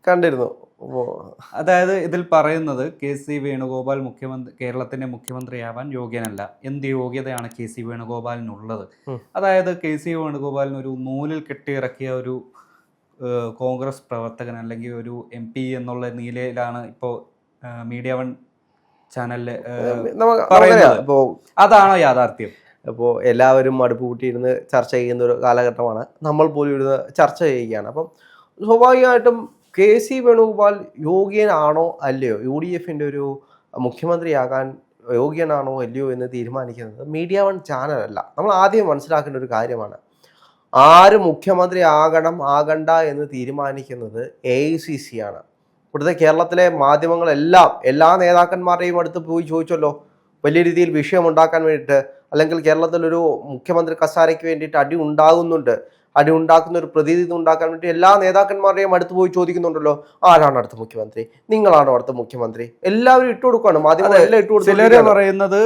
കണ്ടിരുന്നു. അതായത് ഇതിൽ പറയുന്നത് കെ.സി. വേണുഗോപാൽ കേരളത്തിന്റെ മുഖ്യമന്ത്രിയാവാൻ യോഗ്യനല്ല. എന്ത് യോഗ്യതയാണ് കെ.സി. വേണുഗോപാലിനുള്ളത്? അതായത് കെ.സി. വേണുഗോപാലിന് ഒരു നൂലിൽ കെട്ടിയിറക്കിയ ഒരു കോൺഗ്രസ് പ്രവർത്തകൻ അല്ലെങ്കിൽ ഒരു MP എന്നുള്ള നിലയിലാണ് ഇപ്പോൾ മീഡിയ വൺ ചാനലില് പറയുന്നത്. അതാണോ യാഥാർത്ഥ്യം? അപ്പോൾ എല്ലാവരും അടുപ്പ് കൂട്ടിയിരുന്ന് ചർച്ച ചെയ്യുന്ന ഒരു കാലഘട്ടമാണ്. നമ്മൾ പോലും ഇരുന്ന് ചർച്ച ചെയ്യുകയാണ്. അപ്പം സ്വാഭാവികമായിട്ടും കെ.സി. വേണുഗോപാൽ യോഗ്യനാണോ അല്ലയോ, UDFന്റെ ഒരു മുഖ്യമന്ത്രിയാകാൻ യോഗ്യനാണോ അല്ലയോ എന്ന് തീരുമാനിക്കുന്നത് മീഡിയ വൺ ചാനലല്ല. നമ്മൾ ആദ്യം മനസ്സിലാക്കേണ്ട ഒരു കാര്യമാണ്, ആര് മുഖ്യമന്ത്രി ആകണ്ട എന്ന് തീരുമാനിക്കുന്നത് AICC ആണ്. ഇവിടുത്തെ കേരളത്തിലെ മാധ്യമങ്ങളെല്ലാം എല്ലാ നേതാക്കന്മാരുടെയും അടുത്ത് പോയി ചോദിച്ചല്ലോ, വലിയ രീതിയിൽ വിഷയമുണ്ടാക്കാൻ വേണ്ടിയിട്ട്, അല്ലെങ്കിൽ കേരളത്തിലൊരു മുഖ്യമന്ത്രി കസാരയ്ക്ക് വേണ്ടിയിട്ട് അടി ഉണ്ടാക്കുന്ന ഒരു പ്രതീതി ഉണ്ടാക്കാൻ വേണ്ടി എല്ലാ നേതാക്കന്മാരുടെയും അടുത്ത് പോയി ചോദിക്കുന്നുണ്ടല്ലോ, ആരാണ് അടുത്ത മുഖ്യമന്ത്രി, നിങ്ങളാണോ അടുത്ത മുഖ്യമന്ത്രി, എല്ലാവരും ഇട്ടുകൊടുക്കുകയാണ്. മാധ്യമങ്ങൾ എല്ലാം ഇട്ടുകൊടുക്കും. ചിലര് പറയുന്നത്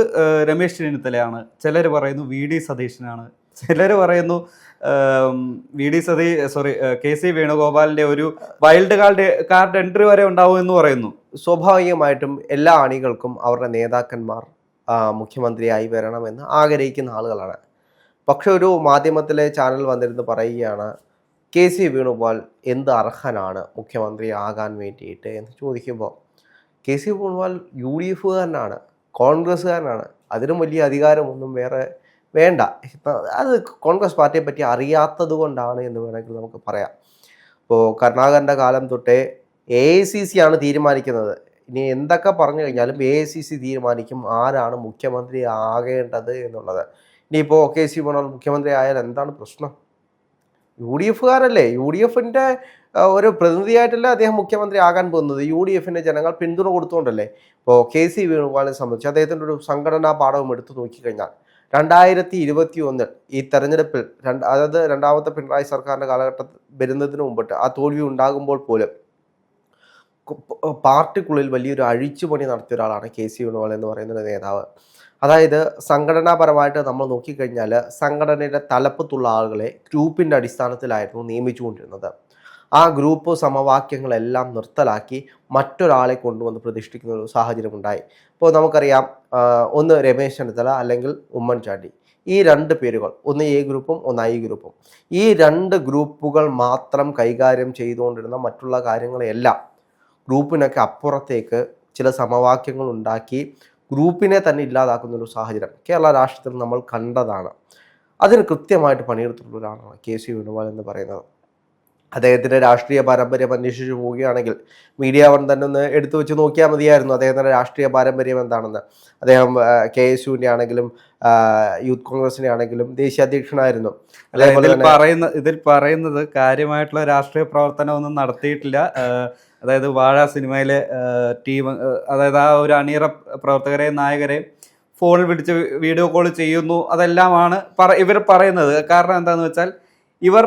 രമേശ് ചെന്നിത്തലയാണ്, ചിലര് പറയുന്നു VD സതീശനാണ്, ചിലര് പറയുന്നു കെ.സി. വേണുഗോപാലിന്റെ ഒരു വൈൽഡ് കാർഡ് എൻട്രി വരെ ഉണ്ടാവും എന്ന് പറയുന്നു. സ്വാഭാവികമായിട്ടും എല്ലാ അണികൾക്കും അവരുടെ നേതാക്കന്മാർ മുഖ്യമന്ത്രിയായി വരണമെന്ന് ആഗ്രഹിക്കുന്ന ആളുകളാണ്. പക്ഷെ ഒരു മാധ്യമത്തിലെ ചാനൽ വന്നിരുന്ന് പറയുകയാണ്, കെ.സി. വേണുഗോപാൽ എന്ത് അർഹനാണ് മുഖ്യമന്ത്രി ആകാൻ വേണ്ടിയിട്ട് എന്ന് ചോദിക്കുമ്പോൾ, കെ.സി. വേണുഗോപാൽ UDFകാരനാണ്, കോൺഗ്രസ്സുകാരനാണ്, അതിനും വലിയ അധികാരമൊന്നും വേറെ വേണ്ട. അത് കോൺഗ്രസ് പാർട്ടിയെ പറ്റി അറിയാത്തത് കൊണ്ടാണ് എന്ന് വേണമെങ്കിൽ നമുക്ക് പറയാം. ഇപ്പോൾ കരുണാകരൻ്റെ കാലം തൊട്ടേ AICC ആണ് തീരുമാനിക്കുന്നത്. ഇനി എന്തൊക്കെ പറഞ്ഞു കഴിഞ്ഞാലും AICC തീരുമാനിക്കും ആരാണ് മുഖ്യമന്ത്രി ആകേണ്ടത് എന്നുള്ളത്. ഇനിയിപ്പോൾ കെ.സി. വേണുഗോപാൽ മുഖ്യമന്ത്രി ആയാൽ എന്താണ് പ്രശ്നം? UDFകാരല്ലേ, UDFന്റെ ഒരു പ്രതിനിധിയായിട്ടല്ലേ അദ്ദേഹം മുഖ്യമന്ത്രി ആകാൻ പോകുന്നത്. UDFന്റെ ജനങ്ങൾ പിന്തുണ കൊടുത്തുകൊണ്ടല്ലേ. ഇപ്പോൾ കെ.സി. വേണുഗോപാലിനെ സംബന്ധിച്ച് അദ്ദേഹത്തിൻ്റെ ഒരു സംഘടനാ പാഠവും എടുത്തു നോക്കിക്കഴിഞ്ഞാൽ 2021 ഈ തെരഞ്ഞെടുപ്പിൽ അതായത് രണ്ടാമത്തെ പിണറായി സർക്കാരിൻ്റെ കാലഘട്ടത്തിൽ വരുന്നതിന് മുമ്പിട്ട് ആ തോൽവി ഉണ്ടാകുമ്പോൾ പോലും പാർട്ടിക്കുള്ളിൽ വലിയൊരു അഴിച്ചുപണി നടത്തിയ ഒരാളാണ് കെ.സി. വേണുഗോപാൽ എന്ന് പറയുന്ന നേതാവ്. അതായത് സംഘടനാപരമായിട്ട് നമ്മൾ നോക്കിക്കഴിഞ്ഞാൽ സംഘടനയുടെ തലപ്പത്തുള്ള ആളുകളെ ഗ്രൂപ്പിൻ്റെ അടിസ്ഥാനത്തിലായിരുന്നു നിയമിച്ചുകൊണ്ടിരുന്നത്. ആ ഗ്രൂപ്പ് സമവാക്യങ്ങളെല്ലാം നിർത്തലാക്കി മറ്റൊരാളെ കൊണ്ടുവന്ന് പ്രതിഷ്ഠിക്കുന്ന ഒരു സാഹചര്യം ഉണ്ടായി. ഇപ്പോൾ നമുക്കറിയാം, ഒന്ന് രമേശ് ചെന്നിത്തല അല്ലെങ്കിൽ ഉമ്മൻചാണ്ടി, ഈ രണ്ട് പേരുകൾ, ഒന്ന് A ഗ്രൂപ്പും ഒന്ന് I ഗ്രൂപ്പും, ഈ രണ്ട് ഗ്രൂപ്പുകൾ മാത്രം കൈകാര്യം ചെയ്തുകൊണ്ടിരുന്ന മറ്റുള്ള കാര്യങ്ങളെല്ലാം ഗ്രൂപ്പിനൊക്കെ അപ്പുറത്തേക്ക് ചില സമവാക്യങ്ങൾ ഉണ്ടാക്കി ഗ്രൂപ്പിനെ തന്നെ ഇല്ലാതാക്കുന്നൊരു സാഹചര്യം കേരള രാഷ്ട്രീയത്തിൽ നമ്മൾ കണ്ടതാണ്. അതിന് കൃത്യമായിട്ട് പണിയെടുത്തിട്ടുള്ള ഒരാളാണ് കെ.സി. വേണുഗോപാൽ എന്ന് പറയുന്നത്. അദ്ദേഹത്തിൻ്റെ രാഷ്ട്രീയ പാരമ്പര്യം അന്വേഷിച്ച് പോവുകയാണെങ്കിൽ മീഡിയ വൺ തന്നെ ഒന്ന് എടുത്തു വെച്ച് നോക്കിയാൽ മതിയായിരുന്നു അദ്ദേഹത്തിൻ്റെ രാഷ്ട്രീയ പാരമ്പര്യം എന്താണെന്ന്. അദ്ദേഹം KSUവിൻ്റെ ആണെങ്കിലും യൂത്ത് കോൺഗ്രസിൻ്റെ ആണെങ്കിലും ദേശീയ അധ്യക്ഷനായിരുന്നു. ഇതിൽ പറയുന്നത് കാര്യമായിട്ടുള്ള രാഷ്ട്രീയ പ്രവർത്തനമൊന്നും നടത്തിയിട്ടില്ല. അതായത് വാഴ സിനിമയിലെ ടീം, അതായത് ആ ഒരു അണിയറ പ്രവർത്തകരെ നായകരെ ഫോണിൽ പിടിച്ച് വീഡിയോ കോൾ ചെയ്യുന്നു, അതെല്ലാമാണ് ഇവർ പറയുന്നത്. കാരണം എന്താണെന്ന് വെച്ചാൽ ഇവർ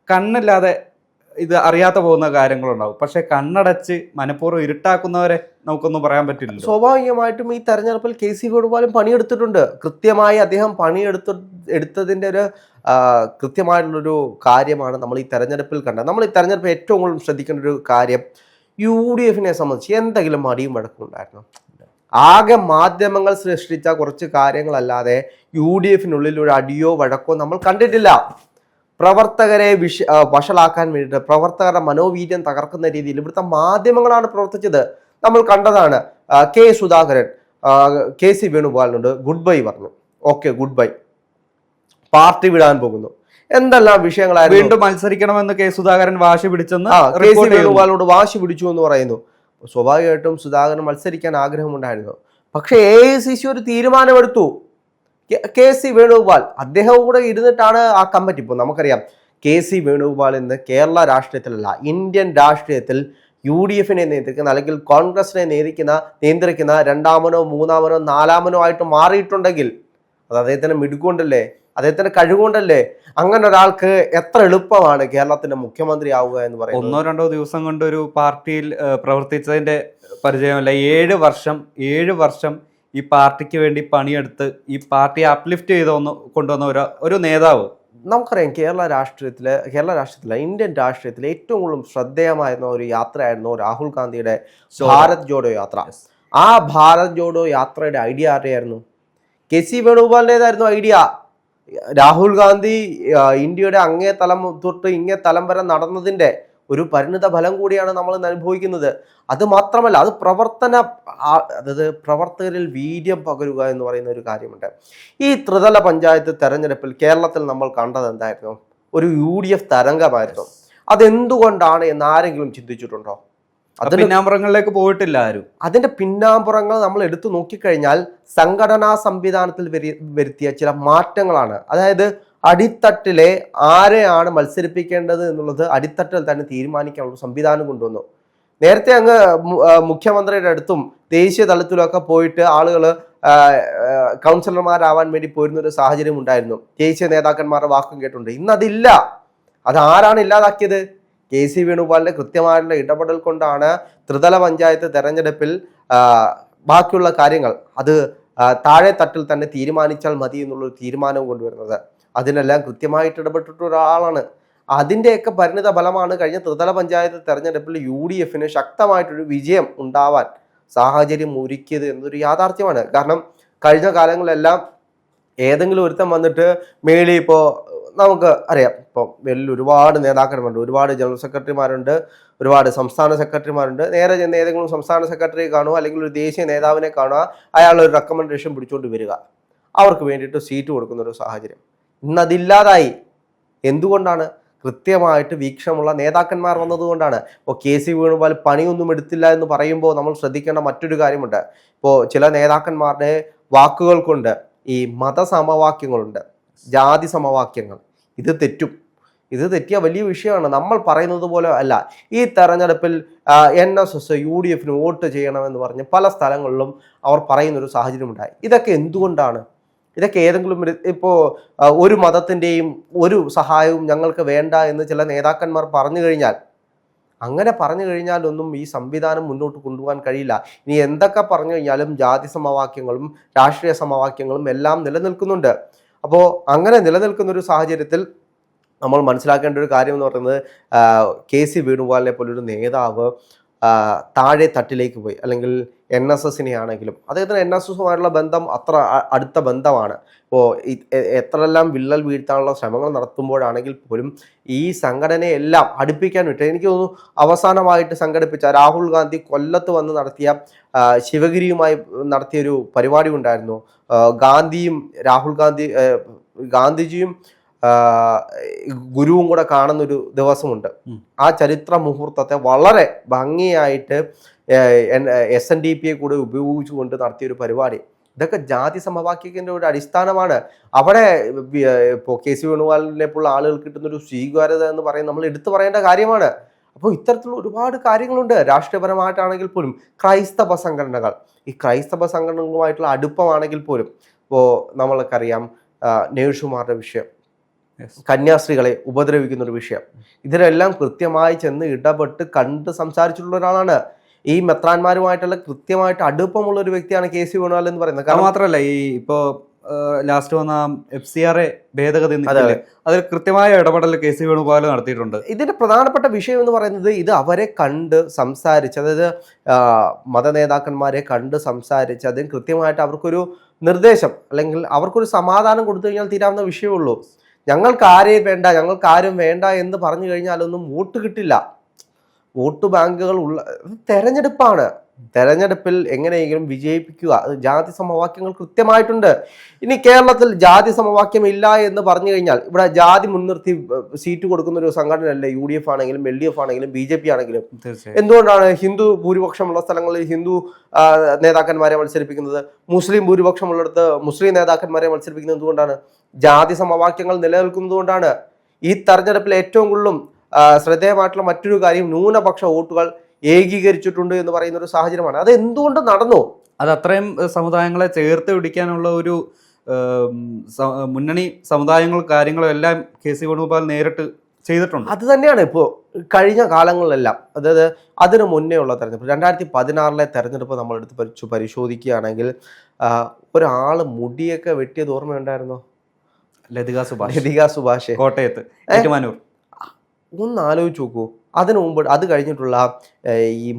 കണ്ണില്ലാതെ ഇത് അറിയാത്ത പോകുന്ന കാര്യങ്ങളുണ്ടാവും. പക്ഷെ കണ്ണടച്ച് മനഃപൂർവ്വം ഇരുട്ടാക്കുന്നവരെ നമുക്കൊന്നും പറയാൻ പറ്റില്ല. സ്വാഭാവികമായിട്ടും ഈ തെരഞ്ഞെടുപ്പിൽ കെ.സി. വേണുഗോപാലും പണിയെടുത്തിട്ടുണ്ട്. കൃത്യമായി അദ്ദേഹം എടുത്തതിൻ്റെ ഒരു കൃത്യമായിട്ടുള്ളൊരു കാര്യമാണ് നമ്മൾ ഈ തെരഞ്ഞെടുപ്പിൽ കണ്ടത്. നമ്മൾ ഈ തെരഞ്ഞെടുപ്പ് ഏറ്റവും കൂടുതൽ ശ്രദ്ധിക്കേണ്ട ഒരു കാര്യം, UDFനെ സംബന്ധിച്ച് എന്തെങ്കിലും മടിയും വഴക്കും ഉണ്ടായിരുന്നു? ആകെ മാധ്യമങ്ങൾ സൃഷ്ടിച്ച കുറച്ച് കാര്യങ്ങളല്ലാതെ UDFനുള്ളിൽ ഒരു അടിയോ വഴക്കോ നമ്മൾ കണ്ടിട്ടില്ല. പ്രവർത്തകരെ വഷളാക്കാൻ വേണ്ടിയിട്ട്, പ്രവർത്തകരുടെ മനോവീര്യം തകർക്കുന്ന രീതിയിൽ ഇവിടുത്തെ മാധ്യമങ്ങളാണ് പ്രവർത്തിച്ചത്. നമ്മൾ കണ്ടതാണ്. K. സുധാകരൻ കെ.സി. വേണുഗോപാലിനോട് ഗുഡ് ബൈ പറഞ്ഞു. ഓക്കെ, ഗുഡ് ബൈ, പാർട്ടി വിടാൻ പോകുന്നു, എന്തെല്ലാം വിഷയങ്ങളായിരുന്നു. വീണ്ടും മത്സരിക്കണമെന്ന് K. സുധാകരൻ വാശി പിടിച്ചെന്ന് കെ.സി. വേണുഗോപാലിനോട് വാശി പിടിച്ചു എന്ന് പറയുന്നു. സ്വാഭാവികമായിട്ടും സുധാകരൻ മത്സരിക്കാൻ ആഗ്രഹമുണ്ടായിരുന്നു. പക്ഷേ AICC ഒരു തീരുമാനമെടുത്തു. കെ.സി. വേണുഗോപാൽ അദ്ദേഹവും കൂടെ ഇരുന്നിട്ടാണ് ആ കമ്മിറ്റി. ഇപ്പോൾ നമുക്കറിയാം, കെ.സി. വേണുഗോപാൽ ഇന്ന് കേരള രാഷ്ട്രീയത്തിലല്ല, ഇന്ത്യൻ രാഷ്ട്രീയത്തിൽ UDFനെ നിയന്ത്രിക്കുന്ന അല്ലെങ്കിൽ കോൺഗ്രസിനെ നിയന്ത്രിക്കുന്ന രണ്ടാമനോ മൂന്നാമനോ നാലാമനോ ആയിട്ട് മാറിയിട്ടുണ്ടെങ്കിൽ അത് അദ്ദേഹത്തിന് മിടുക്കൊണ്ടല്ലേ, അദ്ദേഹത്തിന്റെ കഴിവുകൊണ്ടല്ലേ. അങ്ങനെ ഒരാൾക്ക് എത്ര എളുപ്പമാണ് കേരളത്തിന്റെ മുഖ്യമന്ത്രി ആവുക എന്ന് പറയുന്നത്. 1-2 ദിവസം കൊണ്ട് ഒരു പാർട്ടിയിൽ പ്രവർത്തിച്ചതിന്റെ പരിചയമല്ല. 7 വർഷം ഈ പാർട്ടിക്ക് വേണ്ടി പണിയെടുത്ത് ഈ പാർട്ടിയെ അപ്ലിഫ്റ്റ് കൊണ്ടുവന്ന ഒരു നേതാവ്, നമുക്കറിയാം കേരള രാഷ്ട്രീയത്തിലെ ഇന്ത്യൻ രാഷ്ട്രീയത്തിലെ ഏറ്റവും കൂടുതൽ ശ്രദ്ധേയമായിരുന്ന ഒരു യാത്രയായിരുന്നു രാഹുൽ ഗാന്ധിയുടെ ഭാരത് ജോഡോ യാത്ര. ആ ഭാരത് ജോഡോ യാത്രയുടെ ഐഡിയ ആരുടെയായിരുന്നു? KC വേണുഗോപാലിൻ്റെതായിരുന്നു ഐഡിയ. രാഹുൽ ഗാന്ധി ഇന്ത്യയുടെ അങ്ങേ തലം തൊട്ട് ഇങ്ങേ തലം വരെ നടന്നതിൻ്റെ ഒരു പരിണിത ഫലം കൂടിയാണ് നമ്മൾ ഇന്ന് അനുഭവിക്കുന്നത്. അത് മാത്രമല്ല, അത് അതായത് പ്രവർത്തകരിൽ വീര്യം പകരുക എന്ന് പറയുന്ന ഒരു കാര്യമുണ്ട്. ഈ ത്രിതല പഞ്ചായത്ത് തെരഞ്ഞെടുപ്പിൽ കേരളത്തിൽ നമ്മൾ കണ്ടത് എന്തായിരുന്നു? ഒരു UDF തരംഗമായിരുന്നു. അതെന്തുകൊണ്ടാണ് എന്ന് ആരെങ്കിലും ചിന്തിച്ചിട്ടുണ്ടോ? പിന്നാമ്പുറങ്ങളിലേക്ക് പോയിട്ടില്ല ആരും. അതിന്റെ പിന്നാമ്പുറങ്ങൾ നമ്മൾ എടുത്തു നോക്കിക്കഴിഞ്ഞാൽ സംഘടനാ സംവിധാനത്തിൽ വരുത്തിയ ചില മാറ്റങ്ങളാണ്. അതായത് അടിത്തട്ടിലെ ആരെയാണ് മത്സരിപ്പിക്കേണ്ടത് എന്നുള്ളത് അടിത്തട്ടിൽ തന്നെ തീരുമാനിക്കാനുള്ള സംവിധാനം കൊണ്ടുവന്നു. നേരത്തെ അങ്ങ് മുഖ്യമന്ത്രിയുടെ അടുത്തും ദേശീയ തലത്തിലൊക്കെ പോയിട്ട് ആളുകൾ കൗൺസിലർമാരാവാൻ വേണ്ടി പോയിരുന്ന ഒരു സാഹചര്യം ഉണ്ടായിരുന്നു. ദേശീയ നേതാക്കന്മാരുടെ വാക്കും കേട്ടുണ്ട്. ഇന്നതില്ല. അതാരാണ് ഇല്ലാതാക്കിയത്? KC വേണുഗോപാലിന്റെ കൃത്യമായിട്ടുള്ള ഇടപെടൽ കൊണ്ടാണ് ത്രിതല പഞ്ചായത്ത് തെരഞ്ഞെടുപ്പിൽ ബാക്കിയുള്ള കാര്യങ്ങൾ അത് താഴെ തട്ടിൽ തന്നെ തീരുമാനിച്ചാൽ മതി എന്നുള്ളൊരു തീരുമാനം കൊണ്ടുവരുന്നത്. അതിനെല്ലാം കൃത്യമായിട്ട് ഇടപെട്ടിട്ട് ഒരാളാണ്. അതിൻ്റെയൊക്കെ പരിണിത ഫലമാണ് കഴിഞ്ഞ ത്രിതല പഞ്ചായത്ത് തെരഞ്ഞെടുപ്പിൽ UDFന് ശക്തമായിട്ടൊരു വിജയം ഉണ്ടാവാൻ സാഹചര്യം ഒരുക്കിയത് എന്നൊരു യാഥാർത്ഥ്യമാണ്. കാരണം കഴിഞ്ഞ കാലങ്ങളിലെല്ലാം ഏതെങ്കിലും ഒരുത്തം വന്നിട്ട് മേളിൽ ഇപ്പോൾ നമുക്ക് അറിയാം, ഇപ്പം വെളിയിൽ ഒരുപാട് നേതാക്കന്മാരുണ്ട്, ഒരുപാട് ജനറൽ സെക്രട്ടറിമാരുണ്ട്, ഒരുപാട് സംസ്ഥാന സെക്രട്ടറിമാരുണ്ട്. നേരെ ചെന്ന് ഏതെങ്കിലും സംസ്ഥാന സെക്രട്ടറിയെ കാണുക, അല്ലെങ്കിൽ ഒരു ദേശീയ നേതാവിനെ കാണുക, അയാൾ ഒരു റെക്കമെൻഡേഷൻ പിടിച്ചുകൊണ്ട് വരിക, അവർക്ക് വേണ്ടിയിട്ട് സീറ്റ് കൊടുക്കുന്ന ഒരു സാഹചര്യം ഇന്നതില്ലാതായി. എന്തുകൊണ്ടാണ്? കൃത്യമായിട്ട് വീക്ഷണമുള്ള നേതാക്കന്മാർ വന്നതുകൊണ്ടാണ്. ഇപ്പോൾ KC വേണുഗോപാൽ പണിയൊന്നും എടുത്തില്ല എന്ന് പറയുമ്പോൾ നമ്മൾ ശ്രദ്ധിക്കേണ്ട മറ്റൊരു കാര്യമുണ്ട്. ഇപ്പോൾ ചില നേതാക്കന്മാരുടെ വാക്കുകൾ കൊണ്ട് ഈ മതസമവാക്യങ്ങളുണ്ട്, ജാതി സമവാക്യങ്ങൾ, ഇത് തെറ്റിയ വലിയ വിഷയമാണ്. നമ്മൾ പറയുന്നത് പോലെ അല്ല. ഈ തെരഞ്ഞെടുപ്പിൽ NSS UDFന് വോട്ട് ചെയ്യണമെന്ന് പറഞ്ഞ് പല സ്ഥലങ്ങളിലും അവർ പറയുന്നൊരു സാഹചര്യം ഉണ്ടായി. ഇതൊക്കെ എന്തുകൊണ്ടാണ്? ഇതൊക്കെ ഏതെങ്കിലും ഇപ്പോൾ ഒരു മതത്തിൻ്റെയും ഒരു സഹായവും ഞങ്ങൾക്ക് വേണ്ട എന്ന് ചില നേതാക്കന്മാർ പറഞ്ഞു കഴിഞ്ഞാലൊന്നും ഈ സംവിധാനം മുന്നോട്ട് കൊണ്ടുപോകാൻ കഴിയില്ല. ഇനി എന്തൊക്കെ പറഞ്ഞു കഴിഞ്ഞാലും ജാതി സമവാക്യങ്ങളും രാഷ്ട്രീയ സമവാക്യങ്ങളും എല്ലാം നിലനിൽക്കുന്നുണ്ട്. അപ്പോൾ അങ്ങനെ നിലനിൽക്കുന്ന ഒരു സാഹചര്യത്തിൽ നമ്മൾ മനസ്സിലാക്കേണ്ട ഒരു കാര്യം എന്ന് പറയുന്നത്, KC വേണുഗോപാലിനെ പോലൊരു നേതാവ് താഴെ തട്ടിലേക്ക് പോയി, അല്ലെങ്കിൽ NSSനെ ആണെങ്കിലും അദ്ദേഹത്തിന് NSSുമായിട്ടുള്ള ബന്ധം അത്ര അടുത്ത ബന്ധമാണ്. ഇപ്പോൾ എത്രയെല്ലാം വിള്ളൽ വീഴ്ത്താനുള്ള ശ്രമങ്ങൾ നടത്തുമ്പോഴാണെങ്കിൽ പോലും ഈ സംഘടനയെല്ലാം അടുപ്പിക്കാൻ വിട്ട്, എനിക്ക് തോന്നുന്നു അവസാനമായിട്ട് സംഘടിപ്പിച്ച രാഹുൽ ഗാന്ധി കൊല്ലത്ത് വന്ന് നടത്തിയ ശിവഗിരിയുമായി നടത്തിയൊരു പരിപാടി ഉണ്ടായിരുന്നു. ഗാന്ധിജിയും ഗുരുവും കൂടെ കാണുന്നൊരു ദിവസമുണ്ട്. ആ ചരിത്ര മുഹൂർത്തത്തെ വളരെ ഭംഗിയായിട്ട് SNDPയെ കൂടെ ഉപയോഗിച്ചുകൊണ്ട് നടത്തിയൊരു പരിപാടി. ഇതൊക്കെ ജാതി സമവാക്യത്തിൻ്റെ ഒരു അടിസ്ഥാനമാണ്. അവിടെ ഇപ്പോൾ KC വേണുഗോപാലിനെ പോലുള്ള ആളുകൾ കിട്ടുന്നൊരു സ്വീകാര്യത എന്ന് പറയുന്നത് നമ്മൾ എടുത്തു പറയേണ്ട കാര്യമാണ്. അപ്പോൾ ഇത്തരത്തിലുള്ള ഒരുപാട് കാര്യങ്ങളുണ്ട്. രാഷ്ട്രീയപരമായിട്ടാണെങ്കിൽ പോലും ക്രൈസ്തവ സംഘടനകൾ, ഈ ക്രൈസ്തവ സംഘടനകളുമായിട്ടുള്ള അടുപ്പമാണെങ്കിൽ പോലും, ഇപ്പോൾ നമ്മൾക്കറിയാം നേഴ്സുമാരുടെ വിഷയം, കന്യാസ്ത്രീകളെ ഉപദ്രവിക്കുന്ന ഒരു വിഷയം, ഇതിനെല്ലാം കൃത്യമായി ചെന്ന് ഇടപെട്ട് കണ്ട് സംസാരിച്ചിട്ടുള്ള ഒരാളാണ്. ഈ മെത്രാന്മാരുമായിട്ടുള്ള കൃത്യമായിട്ട് അടുപ്പമുള്ള ഒരു വ്യക്തിയാണ് KC വേണുഗോപാൽ എന്ന് പറയുന്നത്. കാരണം മാത്രമല്ല, ഈ ഇപ്പോൾ ലാസ്റ്റ് വന്ന FCRA ഭേദഗതി അതിൽ കൃത്യമായ ഇടപെടൽ KC വേണുഗോപാൽ നടത്തിയിട്ടുണ്ട്. ഇതിന്റെ പ്രധാനപ്പെട്ട വിഷയം എന്ന് പറയുന്നത്, ഇത് അവരെ കണ്ട് സംസാരിച്ച്, അതായത് മതനേതാക്കന്മാരെ കണ്ട് സംസാരിച്ച് അതിന് കൃത്യമായിട്ട് അവർക്കൊരു നിർദ്ദേശം അല്ലെങ്കിൽ അവർക്കൊരു സമാധാനം കൊടുത്തു കഴിഞ്ഞാൽ തീരാവുന്ന വിഷയമുള്ളൂ. ഞങ്ങൾക്ക് ആരും വേണ്ട എന്ന് പറഞ്ഞു കഴിഞ്ഞാലൊന്നും വോട്ട് കിട്ടില്ല. വോട്ട് ബാങ്കുകൾ തെരഞ്ഞെടുപ്പാണ്. തെരഞ്ഞെടുപ്പിൽ എങ്ങനെയെങ്കിലും വിജയിപ്പിക്കുക. അത് ജാതി സമവാക്യങ്ങൾ കൃത്യമായിട്ടുണ്ട്. ഇനി കേരളത്തിൽ ജാതി സമവാക്യം ഇല്ല എന്ന് പറഞ്ഞു കഴിഞ്ഞാൽ ഇവിടെ ജാതി മുൻനിർത്തി സീറ്റ് കൊടുക്കുന്ന ഒരു സംഘടനയല്ലേ UDF ആണെങ്കിലും LDF ആണെങ്കിലും BJP ആണെങ്കിലും. എന്തുകൊണ്ടാണ് ഹിന്ദു ഭൂരിപക്ഷമുള്ള സ്ഥലങ്ങളിൽ ഹിന്ദു നേതാക്കന്മാരെ മത്സരിപ്പിക്കുന്നത്, മുസ്ലിം ഭൂരിപക്ഷമുള്ളിടത്ത് മുസ്ലിം നേതാക്കന്മാരെ മത്സരിപ്പിക്കുന്നത്? എന്തുകൊണ്ടാണ്? ജാതി സമവാക്യങ്ങൾ നിലനിൽക്കുന്നത് കൊണ്ടാണ്. ഈ തെരഞ്ഞെടുപ്പിൽ ഏറ്റവും കൂടുതലും ശ്രദ്ധേയമായിട്ടുള്ള മറ്റൊരു കാര്യം, ന്യൂനപക്ഷ വോട്ടുകൾ ഏകീകരിച്ചിട്ടുണ്ട് എന്ന് പറയുന്ന ഒരു സാഹചര്യമാണ്. അത് എന്തുകൊണ്ട് നടന്നു? അത് അത്രയും സമുദായങ്ങളെ ചേർത്ത് പിടിക്കാനുള്ള ഒരു മുന്നണി സമുദായങ്ങളും കാര്യങ്ങളും എല്ലാം KC വേണുഗോപാൽ നേരിട്ട് ചെയ്തിട്ടുണ്ട്. അത് തന്നെയാണ് ഇപ്പോൾ കഴിഞ്ഞ കാലങ്ങളിലെല്ലാം. അതായത് അതിനു മുന്നേ ഉള്ള തെരഞ്ഞെടുപ്പ്, 2016 തെരഞ്ഞെടുപ്പ് നമ്മൾ എടുത്ത് പരിശോധിക്കുകയാണെങ്കിൽ ഒരാൾ മുടിയൊക്കെ വെട്ടിയത് ഓർമ്മയുണ്ടായിരുന്നോ? ലതിക സുഭാഷ് കോട്ടയത്ത് ഏറ്റുമാനൂർ. ഒന്ന് ആലോചിച്ച് നോക്കൂ. അതിനു മുമ്പ് അത് കഴിഞ്ഞിട്ടുള്ള ഈ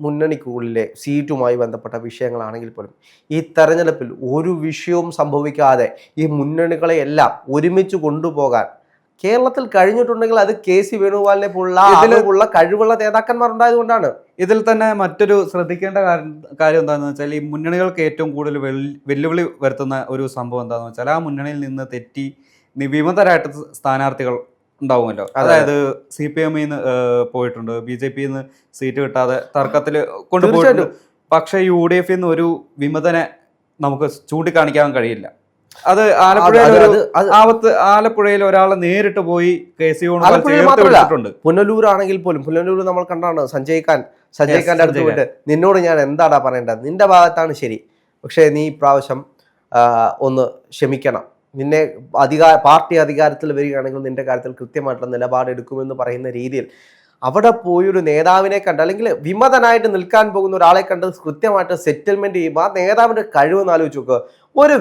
മുന്നണിക്കുള്ളിലെ സീറ്റുമായി ബന്ധപ്പെട്ട വിഷയങ്ങളാണെങ്കിൽ പോലും ഈ തെരഞ്ഞെടുപ്പിൽ ഒരു വിഷയവും സംഭവിക്കാതെ ഈ മുന്നണികളെ എല്ലാം ഒരുമിച്ച് കൊണ്ടുപോകാൻ കേരളത്തിൽ കഴിഞ്ഞിട്ടുണ്ടെങ്കിൽ അത് KC വേണുഗോപാലിനെ പോലുള്ള കഴിവുള്ള നേതാക്കന്മാരുണ്ടായത് കൊണ്ടാണ്. ഇതിൽ തന്നെ മറ്റൊരു ശ്രദ്ധിക്കേണ്ട കാര്യം എന്താണെന്ന് വെച്ചാൽ ഈ മുന്നണികൾക്ക് ഏറ്റവും കൂടുതൽ വെല്ലുവിളി വരുത്തുന്ന ഒരു സംഭവം എന്താണെന്ന് വെച്ചാൽ ആ മുന്നണിയിൽ നിന്ന് തെറ്റി വിമതരായിട്ട് സ്ഥാനാർത്ഥികൾ ഉണ്ടാവുമല്ലോ. അതായത് CPM പോയിട്ടുണ്ട്, BJP സീറ്റ് കിട്ടാതെ തർക്കത്തിൽ കൊണ്ടുപോയിട്ടുണ്ട്. പക്ഷേ UDF ഒരു വിമതനെ നമുക്ക് ചൂണ്ടിക്കാണിക്കാൻ കഴിയില്ല. അത് ആലപ്പുഴയിൽ ഒരാളെ നേരിട്ട് പോയി KC വേണുഗോപാൽ പുനലൂരാണെങ്കിൽ പോലും പുനലൂർ നമ്മൾ കണ്ടാണ് സഞ്ജയ് ഖാന്റെ അടുത്ത് പോയിട്ട് നിന്നോട് ഞാൻ എന്താടാ പറയേണ്ടത്, നിന്റെ ഭാഗത്താണ് ശരി, പക്ഷേ നീ ഇപ്രാവശ്യം ഒന്ന് ക്ഷമിക്കണം, നിന്നെ പാർട്ടി അധികാരത്തിൽ വരികയാണെങ്കിൽ നിന്റെ കാര്യത്തിൽ കൃത്യമായിട്ടുള്ള നിലപാടെടുക്കുമെന്ന് പറയുന്ന രീതിയിൽ അവിടെ പോയൊരു നേതാവിനെ കണ്ട് അല്ലെങ്കിൽ വിമതനായിട്ട് നിൽക്കാൻ പോകുന്ന ഒരാളെ കണ്ട് കൃത്യമായിട്ട് സെറ്റിൽമെന്റ് ചെയ്യുമ്പോൾ ആ നേതാവിന്റെ കഴിവെന്ന് ആലോചിച്ച് നോക്കുക. ഒരു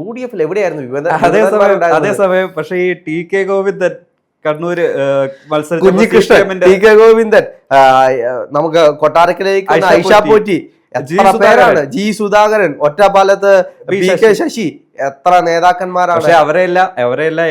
UDF എവിടെയായിരുന്നു അതേസമയം പക്ഷേ ഈ TK ഗോവിന്ദൻ കണ്ണൂര് കുഞ്ഞികൃഷ്ണൻ, TK ഗോവിന്ദൻ, നമുക്ക് കൊട്ടാരക്കരയിലേക്ക് ഐഷ പോറ്റി, എത്ര പേരാണ്, G സുധാകരൻ, ഒറ്റപ്പാലത്ത് PK ശശി, എത്ര നേതാക്കന്മാരാണ്. പക്ഷെ അവരെല്ലാം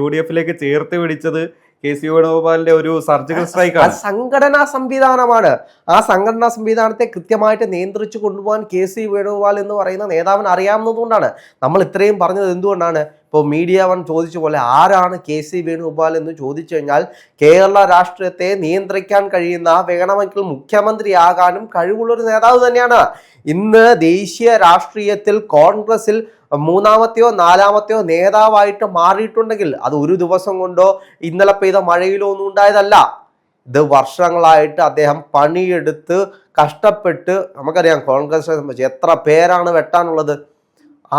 UDF ചേർത്ത് പിടിച്ചത് KC വേണുഗോപാലിന്റെ ഒരു സർജിക്കൽ സ്ട്രൈക്കാണ്. സംഘടനാ സംവിധാനമാണ്. ആ സംഘടനാ സംവിധാനത്തെ കൃത്യമായിട്ട് നിയന്ത്രിച്ചു കൊണ്ടുപോകാൻ KC വേണുഗോപാൽ എന്ന് പറയുന്ന നേതാവിന് അറിയാവുന്നതുകൊണ്ടാണ്. നമ്മൾ ഇത്രയും പറഞ്ഞത് എന്തുകൊണ്ടാണ്? ഇപ്പോൾ മീഡിയ വൺ ചോദിച്ച പോലെ ആരാണ് KC വേണുഗോപാൽ എന്ന് ചോദിച്ചു കഴിഞ്ഞാൽ കേരള രാഷ്ട്രീയത്തെ നിയന്ത്രിക്കാൻ കഴിയുന്ന, വേണമെങ്കിൽ മുഖ്യമന്ത്രിയാകാനും കഴിവുള്ളൊരു നേതാവ് തന്നെയാണ്. ഇന്ന് ദേശീയ രാഷ്ട്രീയത്തിൽ കോൺഗ്രസിൽ മൂന്നാമത്തെയോ നാലാമത്തെയോ നേതാവായിട്ട് മാറിയിട്ടുണ്ടെങ്കിൽ അത് ഒരു ദിവസം കൊണ്ടോ ഇന്നലെ പെയ്ത മഴയിലോ ഒന്നും ഉണ്ടായതല്ല. ഇത് വർഷങ്ങളായിട്ട് അദ്ദേഹം പണിയെടുത്ത് കഷ്ടപ്പെട്ട്, നമുക്കറിയാം കോൺഗ്രസിനെ സംബന്ധിച്ച് എത്ര പേരാണ് വെട്ടാനുള്ളത്.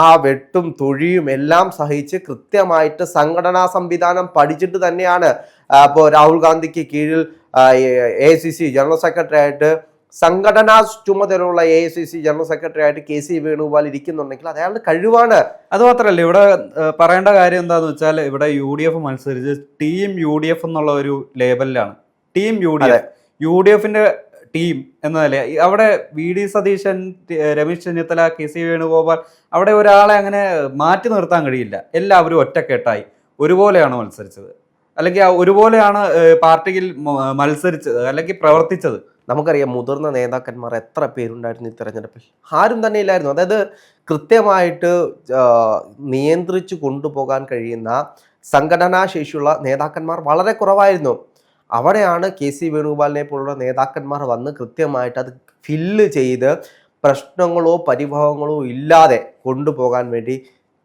ആ വെട്ടും തൊഴിയും എല്ലാം സഹിച്ച് കൃത്യമായിട്ട് സംഘടനാ സംവിധാനം പഠിച്ചിട്ട് തന്നെയാണ് ഇപ്പോൾ രാഹുൽ ഗാന്ധിക്ക് കീഴിൽ AICC ജനറൽ സെക്രട്ടറി ആയിട്ട്, സംഘടനാ ചുമതലയുള്ള AICC ജനറൽ സെക്രട്ടറി ആയിട്ട് KC വേണുഗോപാൽ ഇരിക്കുന്നുണ്ടെങ്കിൽ അത് അയാളുടെ കഴിവാണ്. അത് മാത്രമല്ല, ഇവിടെ പറയേണ്ട കാര്യം എന്താന്ന് വെച്ചാൽ ഇവിടെ UDF മത്സരിച്ച് ടീം UDF എന്നുള്ള ഒരു ലേബലിലാണ്. ടീം UDF ടീം എന്നതല്ലേ അവിടെ VD സതീശൻ, രമേശ് ചെന്നിത്തല, KC വേണുഗോപാൽ, അവിടെ ഒരാളെ അങ്ങനെ മാറ്റി നിർത്താൻ കഴിയില്ല. എല്ലാവരും ഒറ്റക്കെട്ടായി ഒരുപോലെയാണ് മത്സരിച്ചത്, അല്ലെങ്കിൽ ഒരുപോലെയാണ് പാർട്ടിയിൽ മത്സരിച്ചത് അല്ലെങ്കിൽ പ്രവർത്തിച്ചത്. നമുക്കറിയാം മുതിർന്ന നേതാക്കന്മാർ എത്ര പേരുണ്ടായിരുന്നു ഈ തെരഞ്ഞെടുപ്പിൽ? ആരും തന്നെ ഇല്ലായിരുന്നു. അതായത് കൃത്യമായിട്ട് നിയന്ത്രിച്ചു കൊണ്ടുപോകാൻ കഴിയുന്ന സംഘടനാ ശേഷിയുള്ള നേതാക്കന്മാർ വളരെ കുറവായിരുന്നു. അവിടെയാണ് KC വേണുഗോപാലിനെ പോലുള്ള നേതാക്കന്മാർ വന്ന് കൃത്യമായിട്ട് അത് ഫില്ല് ചെയ്ത് പ്രശ്നങ്ങളോ പരിഭവങ്ങളോ ഇല്ലാതെ കൊണ്ടുപോകാൻ വേണ്ടി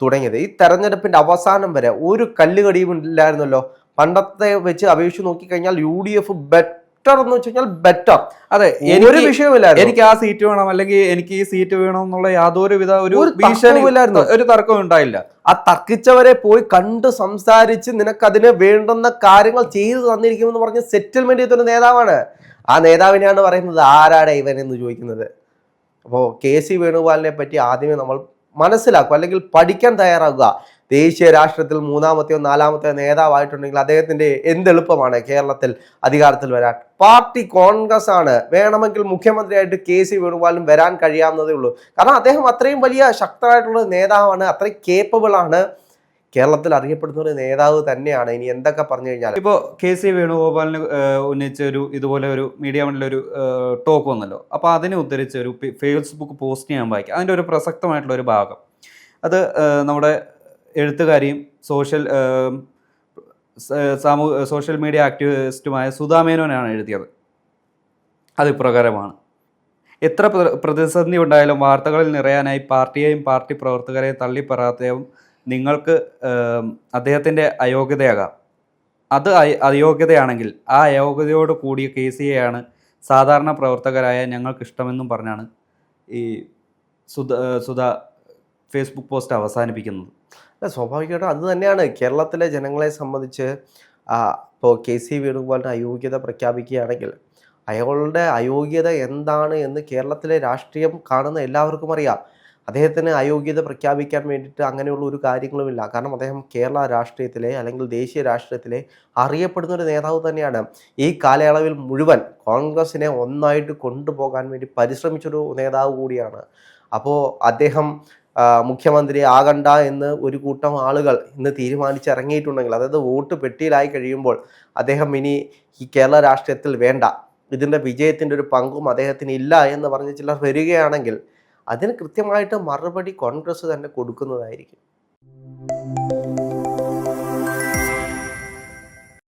തുടങ്ങിയത്. ഈ തെരഞ്ഞെടുപ്പിന്റെ അവസാനം വരെ ഒരു കല്ലുകടിയും ഇല്ലായിരുന്നല്ലോ. പണ്ടത്തെ വെച്ച് അപേക്ഷിച്ച് നോക്കിക്കഴിഞ്ഞാൽ UDF ബെറ്റർ എന്ന് വെച്ച് കഴിഞ്ഞാൽ ബെറ്റർ. അതെ, ഒരു വിഷയമില്ലായിരുന്നു. എനിക്ക് ആ സീറ്റ് വേണം അല്ലെങ്കിൽ എനിക്ക് ഈ സീറ്റ് വേണം എന്നുള്ള യാതൊരു വിധ ഒരു തർക്കവും ഉണ്ടായില്ല. ആ തർക്കിച്ചവരെ പോയി കണ്ട് സംസാരിച്ച് നിനക്കതിന് വേണ്ടുന്ന കാര്യങ്ങൾ ചെയ്തു തന്നിരിക്കുമെന്ന് പറഞ്ഞ് സെറ്റിൽമെന്റ് ചെയ്തൊരു നേതാവാണ്. ആ നേതാവിനെയാണ് പറയുന്നത് ആരാടെ ഇവൻ എന്ന് ചോദിക്കുന്നത്. അപ്പോൾ KC വേണുഗോപാലിനെ പറ്റി ആദ്യമേ നമ്മൾ മനസ്സിലാക്കുക, അല്ലെങ്കിൽ പഠിക്കാൻ തയ്യാറാകുക. ദേശീയ രാഷ്ട്രീയത്തിൽ മൂന്നാമത്തെയോ നാലാമത്തെയോ നേതാവായിട്ടുണ്ടെങ്കിൽ അദ്ദേഹത്തിന്റെ എന്തെളുപ്പമാണ് കേരളത്തിൽ അധികാരത്തിൽ വരാൻ. പാർട്ടി കോൺഗ്രസ് ആണ്, വേണമെങ്കിൽ മുഖ്യമന്ത്രിയായിട്ട് KC വേണുഗോപാലും വരാൻ കഴിയാവുന്നതേ ഉള്ളൂ. കാരണം അദ്ദേഹം അത്രയും വലിയ ശക്തമായിട്ടുള്ള നേതാവാണ്, അത്രയും കേപ്പബിൾ ആണ്, കേരളത്തിൽ അറിയപ്പെടുന്ന ഒരു നേതാവ് തന്നെയാണ്. ഇനി എന്തൊക്കെ പറഞ്ഞു കഴിഞ്ഞാൽ ഇപ്പോൾ KC വേണുഗോപാലിന് ഉന്നയിച്ച ഇതുപോലെ ഒരു മീഡിയ വണ്ണിലൊരു ടോക്ക് വന്നല്ലോ. അപ്പോൾ അതിനെ ഉദ്ധരിച്ച് ഒരു ഫേസ്ബുക്ക് പോസ്റ്റ് ഞാൻ വായിക്കാം. അതിൻ്റെ ഒരു പ്രസക്തമായിട്ടുള്ള ഒരു ഭാഗം, അത് നമ്മുടെ എഴുത്തുകാരിയും സോഷ്യൽ മീഡിയ ആക്ടിവിസ്റ്റുമായ സുധാ മേനോനാണ് എഴുതിയത്. അത് ഇപ്രകാരമാണ്: എത്ര പ്രതിസന്ധി ഉണ്ടായാലും വാർത്തകളിൽ നിറയാനായി പാർട്ടിയെയും പാർട്ടി പ്രവർത്തകരെയും തള്ളിപ്പറയാത്തതും നിങ്ങൾക്ക് അദ്ദേഹത്തിൻ്റെ അയോഗ്യതയാകാം. അത് അയോഗ്യതയാണെങ്കിൽ ആ അയോഗ്യതയോട് കൂടിയ KCയെയാണ് സാധാരണ പ്രവർത്തകരായ ഞങ്ങൾക്കിഷ്ടമെന്നും പറഞ്ഞാണ് ഈ സുധ ഫേസ്ബുക്ക് പോസ്റ്റ് അവസാനിപ്പിക്കുന്നത്. സ്വാഭാവികമായിട്ടും അത് തന്നെയാണ് കേരളത്തിലെ ജനങ്ങളെ സംബന്ധിച്ച്. ഇപ്പോൾ KC വേണുഗോപാലിൻ്റെ അയോഗ്യത പ്രഖ്യാപിക്കുകയാണെങ്കിൽ അയാളുടെ അയോഗ്യത എന്താണ് എന്ന് കേരളത്തിലെ രാഷ്ട്രീയം കാണുന്ന എല്ലാവർക്കും അറിയാം. അദ്ദേഹത്തിന് അയോഗ്യത പ്രഖ്യാപിക്കാൻ വേണ്ടിയിട്ട് അങ്ങനെയുള്ള ഒരു കാര്യങ്ങളുമില്ല. കാരണം അദ്ദേഹം കേരള രാഷ്ട്രീയത്തിലെ അല്ലെങ്കിൽ ദേശീയ രാഷ്ട്രീയത്തിലെ അറിയപ്പെടുന്ന ഒരു നേതാവ് തന്നെയാണ്. ഈ കാലയളവിൽ മുഴുവൻ കോൺഗ്രസിനെ ഒന്നായിട്ട് കൊണ്ടുപോകാൻ വേണ്ടി പരിശ്രമിച്ചൊരു നേതാവ് കൂടിയാണ്. അപ്പോൾ അദ്ദേഹം മുഖ്യമന്ത്രി ആകണ്ട എന്ന് ഒരു കൂട്ടം ആളുകൾ ഇന്ന് തീരുമാനിച്ചിറങ്ങിയിട്ടുണ്ടെങ്കിൽ, അതായത് വോട്ട് പെട്ടിയിലായി കഴിയുമ്പോൾ അദ്ദേഹം ഇനി ഈ കേരള രാഷ്ട്രീയത്തിൽ വേണ്ട, ഇതിൻ്റെ വിജയത്തിൻ്റെ ഒരു പങ്കും അദ്ദേഹത്തിന് ഇല്ല എന്ന് പറഞ്ഞ് ചിലർ വരികയാണെങ്കിൽ അതിന് കൃത്യമായിട്ട് മറുപടി കോൺഗ്രസ് തന്നെ കൊടുക്കുന്നതായിരിക്കും.